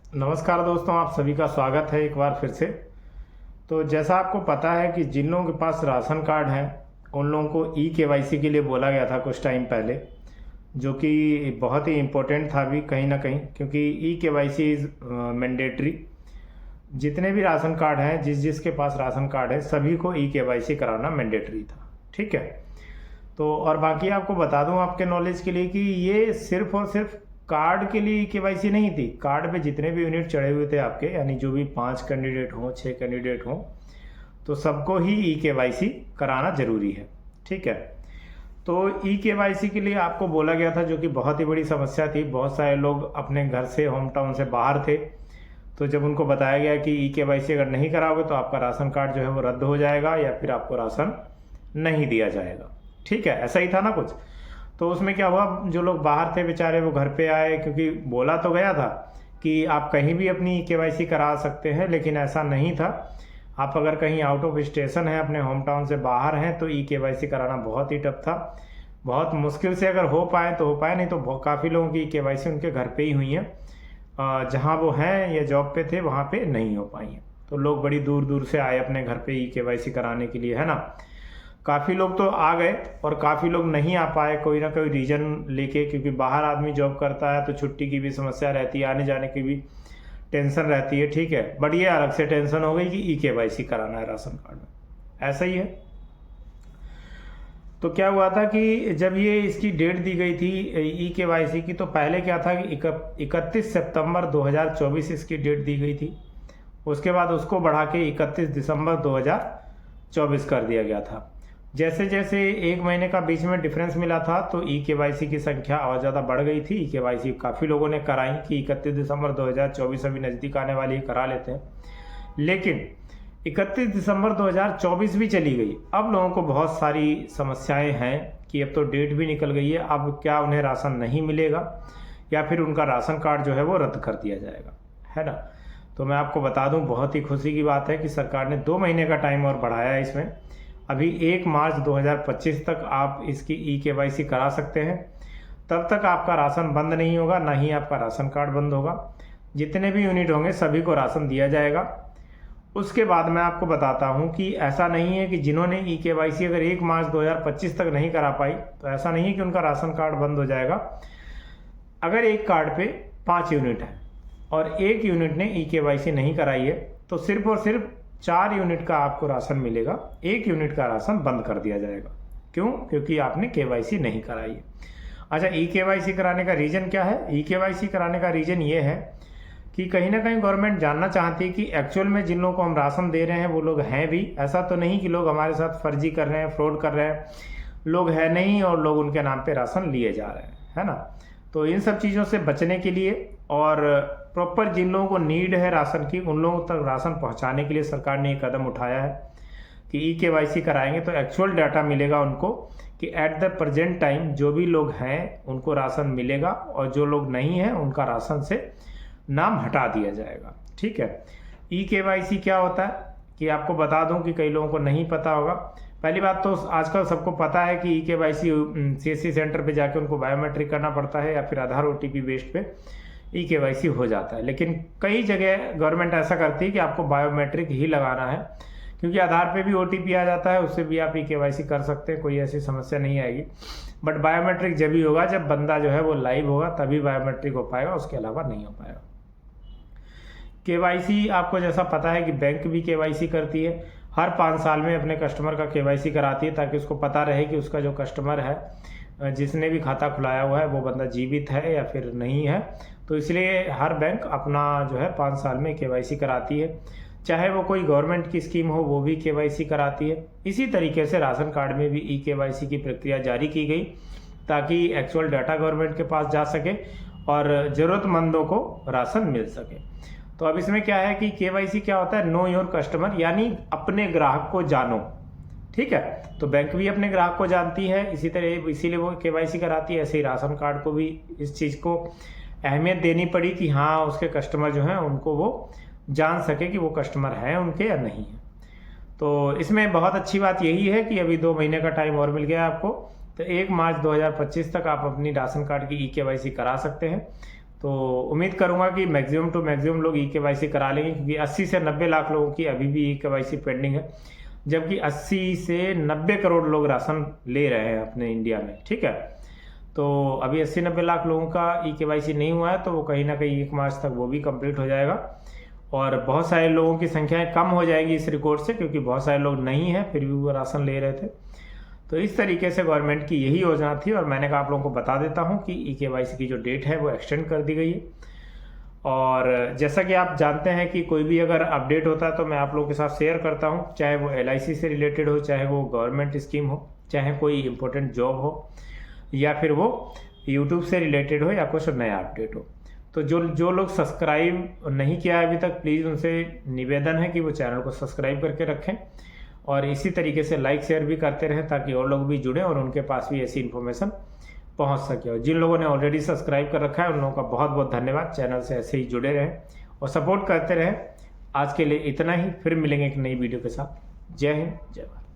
नमस्कार दोस्तों, आप सभी का स्वागत है एक बार फिर से। तो जैसा आपको पता है कि जिन लोगों के पास राशन कार्ड है उन लोगों को ई-केवाईसी के लिए बोला गया था कुछ टाइम पहले, जो कि बहुत ही इम्पोर्टेंट था भी कहीं ना कहीं, क्योंकि ई-केवाईसी इज़ मैंडेटरी। जितने भी राशन कार्ड हैं, जिस जिसके पास राशन कार्ड है सभी को ई-केवाईसी कराना मैंडेटरी था। ठीक है। तो और बाकी आपको बता दूं आपके नॉलेज के लिए कि ये सिर्फ और सिर्फ कार्ड के लिए केवाईसी नहीं थी। कार्ड पे जितने भी यूनिट चढ़े हुए थे आपके, यानी जो भी 5 कैंडिडेट हों, 6 कैंडिडेट हों, तो सबको ही ई केवाईसी कराना जरूरी है। ठीक है। तो ई केवाईसी के लिए आपको बोला गया था, जो कि बहुत ही बड़ी समस्या थी। बहुत सारे लोग अपने घर से, होम टाउन से बाहर थे। तो जब उनको बताया गया कि ई केवाईसी अगर नहीं कराओगे तो आपका राशन कार्ड जो है वो रद्द हो जाएगा या फिर आपको राशन नहीं दिया जाएगा। ठीक है, ऐसा ही था ना कुछ। तो उसमें क्या हुआ, जो लोग बाहर थे बेचारे वो घर पे आए, क्योंकि बोला तो गया था कि आप कहीं भी अपनी केवाईसी करा सकते हैं, लेकिन ऐसा नहीं था। आप अगर कहीं आउट ऑफ स्टेशन हैं, अपने होम टाउन से बाहर हैं, तो ई केवाईसी कराना बहुत ही टफ था। बहुत मुश्किल से अगर हो पाए तो हो पाए, नहीं तो काफ़ी लोगों की केवाईसी उनके घर पे ही हुई है। जहाँ वो हैं या जॉब पे थे वहाँ पे नहीं हो पाई हैं। तो लोग बड़ी दूर दूर से आए अपने घर पे ई केवाईसी कराने के लिए, है ना। काफ़ी लोग तो आ गए और काफ़ी लोग नहीं आ पाए, कोई ना कोई रीज़न लेके, क्योंकि बाहर आदमी जॉब करता है तो छुट्टी की भी समस्या रहती है, आने जाने की भी टेंशन रहती है। ठीक है, बट ये अलग से टेंशन हो गई कि ई केवाईसी कराना है राशन कार्ड में। ऐसा ही है। तो क्या हुआ था कि जब ये इसकी डेट दी गई थी ई केवाईसी की, तो पहले क्या था कि 31 सितंबर 2024 इसकी डेट दी गई थी। उसके बाद उसको बढ़ा के 31 दिसंबर 2024 कर दिया गया था। जैसे जैसे एक महीने का बीच में डिफरेंस मिला था, तो ई केवाईसी की संख्या और ज़्यादा बढ़ गई थी। ई केवाईसी काफ़ी लोगों ने कराई कि 31 दिसंबर 2024 अभी नज़दीक आने वाली है, करा लेते हैं। लेकिन 31 दिसंबर 2024 भी चली गई। अब लोगों को बहुत सारी समस्याएं हैं कि अब तो डेट भी निकल गई है, अब क्या उन्हें राशन नहीं मिलेगा या फिर उनका राशन कार्ड जो है वो रद्द कर दिया जाएगा, है ना। तो मैं आपको बता दूं, बहुत ही खुशी की बात है कि सरकार ने 2 महीने का टाइम और बढ़ाया है इसमें। अभी 1 मार्च 2025 तक आप इसकी ई केवाईसी करा सकते हैं। तब तक आपका राशन बंद नहीं होगा, ना ही आपका राशन कार्ड बंद होगा। जितने भी यूनिट होंगे सभी को राशन दिया जाएगा। उसके बाद मैं आपको बताता हूं कि ऐसा नहीं है कि जिन्होंने ई केवाईसी अगर 1 मार्च 2025 तक नहीं करा पाई, तो ऐसा नहीं है कि उनका राशन कार्ड बंद हो जाएगा। अगर एक कार्ड पे 5 यूनिट है और एक यूनिट ने ई केवाईसी नहीं कराई है, तो सिर्फ और सिर्फ 4 यूनिट का आपको राशन मिलेगा, एक यूनिट का राशन बंद कर दिया जाएगा। क्यों? क्योंकि आपने केवाईसी नहीं कराई है। अच्छा, ई केवाईसी कराने का रीज़न क्या है? ई केवाईसी कराने का रीज़न ये है कि कहीं ना कहीं गवर्नमेंट जानना चाहती है कि एक्चुअल में जिन लोगों को हम राशन दे रहे हैं वो लोग हैं भी, ऐसा तो नहीं कि लोग हमारे साथ फर्जी कर रहे हैं, फ्रॉड कर रहे हैं। लोग हैं नहीं और लोग उनके नाम पे राशन लिए जा रहे हैं, है ना। तो इन सब चीज़ों से बचने के लिए और प्रॉपर जिन लोगों को नीड है राशन की, उन लोगों तक राशन पहुंचाने के लिए सरकार ने एक कदम उठाया है कि ई केवाईसी कराएंगे तो एक्चुअल डाटा मिलेगा उनको कि एट द प्रेजेंट टाइम जो भी लोग हैं उनको राशन मिलेगा, और जो लोग नहीं हैं उनका राशन से नाम हटा दिया जाएगा। ठीक है। ई केवाईसी क्या होता है कि आपको बता दूं कि कई लोगों को नहीं पता होगा। पहली बात तो आजकल सबको पता है कि ई केवाईसी सीएससी सेंटर पे जाके उनको बायोमेट्रिक करना पड़ता है या फिर आधार ओटीपी बेस्ड पे ई केवाईसी हो जाता है। लेकिन कई जगह गवर्नमेंट ऐसा करती है कि आपको बायोमेट्रिक ही लगाना है, क्योंकि आधार पे भी ओटीपी आ जाता है, उससे भी आप ई केवाईसी कर सकते हैं, कोई ऐसी समस्या नहीं आएगी। बट बायोमेट्रिक जब ही होगा जब बंदा जो है वो लाइव होगा, तभी बायोमेट्रिक हो पाएगा, उसके अलावा नहीं हो पाएगा। केवाईसी आपको जैसा पता है कि बैंक भी केवाईसी करती है, हर 5 साल में अपने कस्टमर का केवाईसी कराती है, ताकि उसको पता रहे कि उसका जो कस्टमर है, जिसने भी खाता खुलाया हुआ है, वो बंदा जीवित है या फिर नहीं है। तो इसलिए हर बैंक अपना जो है 5 साल में केवाईसी कराती है। चाहे वो कोई गवर्नमेंट की स्कीम हो वो भी केवाईसी कराती है। इसी तरीके से राशन कार्ड में भी ई केवाईसी की प्रक्रिया जारी की गई, ताकि एक्चुअल डाटा गवर्नमेंट के पास जा सके और ज़रूरतमंदों को राशन मिल सके। तो अब इसमें क्या है कि केवाईसी क्या होता है, नो योर कस्टमर, यानी अपने ग्राहक को जानो। ठीक है। तो बैंक भी अपने ग्राहक को जानती है, इसी तरह इसीलिए वो केवाईसी कराती है। ऐसे ही राशन कार्ड को भी इस चीज़ को अहमियत देनी पड़ी कि हाँ उसके कस्टमर जो हैं उनको वो जान सके कि वो कस्टमर हैं उनके या नहीं है। तो इसमें बहुत अच्छी बात यही है कि अभी 2 महीने का टाइम और मिल गया आपको। तो 1 मार्च 2025 तक आप अपनी राशन कार्ड की ई केवाईसी करा सकते हैं। तो उम्मीद करूंगा कि मैक्सिमम टू मैक्सिमम लोग ई-केवाईसी करा लेंगे, क्योंकि 80 से 90 लाख लोगों की अभी भी ई-केवाईसी पेंडिंग है, जबकि 80 से 90 करोड़ लोग राशन ले रहे हैं अपने इंडिया में। ठीक है, तो अभी 80-90 लाख लोगों का ई-केवाईसी नहीं हुआ है, तो वो कहीं ना कहीं 1 मार्च तक वो भी कंप्लीट हो जाएगा और बहुत सारे लोगों की संख्याएं कम हो जाएगी इस रिकॉर्ड से, क्योंकि बहुत सारे लोग नहीं हैं फिर भी वो राशन ले रहे थे। तो इस तरीके से गवर्नमेंट की यही योजना थी और मैंने कहा आप लोगों को बता देता हूं कि ई-केवाईसी की जो डेट है वो एक्सटेंड कर दी गई है। और जैसा कि आप जानते हैं कि कोई भी अगर अपडेट होता है तो मैं आप लोगों के साथ शेयर करता हूं, चाहे वो LIC से रिलेटेड हो, चाहे वो गवर्नमेंट स्कीम हो, चाहे कोई इंपॉर्टेंट जॉब हो, या फिर वो यूट्यूब से रिलेटेड हो या कुछ नया अपडेट हो। तो जो लोग सब्सक्राइब नहीं किया है अभी तक, प्लीज़ उनसे निवेदन है कि वो चैनल को सब्सक्राइब करके रखें और इसी तरीके से लाइक शेयर भी करते रहें, ताकि और लोग भी जुड़ें और उनके पास भी ऐसी इन्फॉर्मेशन पहुंच सके। और जिन लोगों ने ऑलरेडी सब्सक्राइब कर रखा है उन लोगों का बहुत बहुत धन्यवाद। चैनल से ऐसे ही जुड़े रहें और सपोर्ट करते रहें। आज के लिए इतना ही, फिर मिलेंगे एक नई वीडियो के साथ। जय हिंद, जय भारत।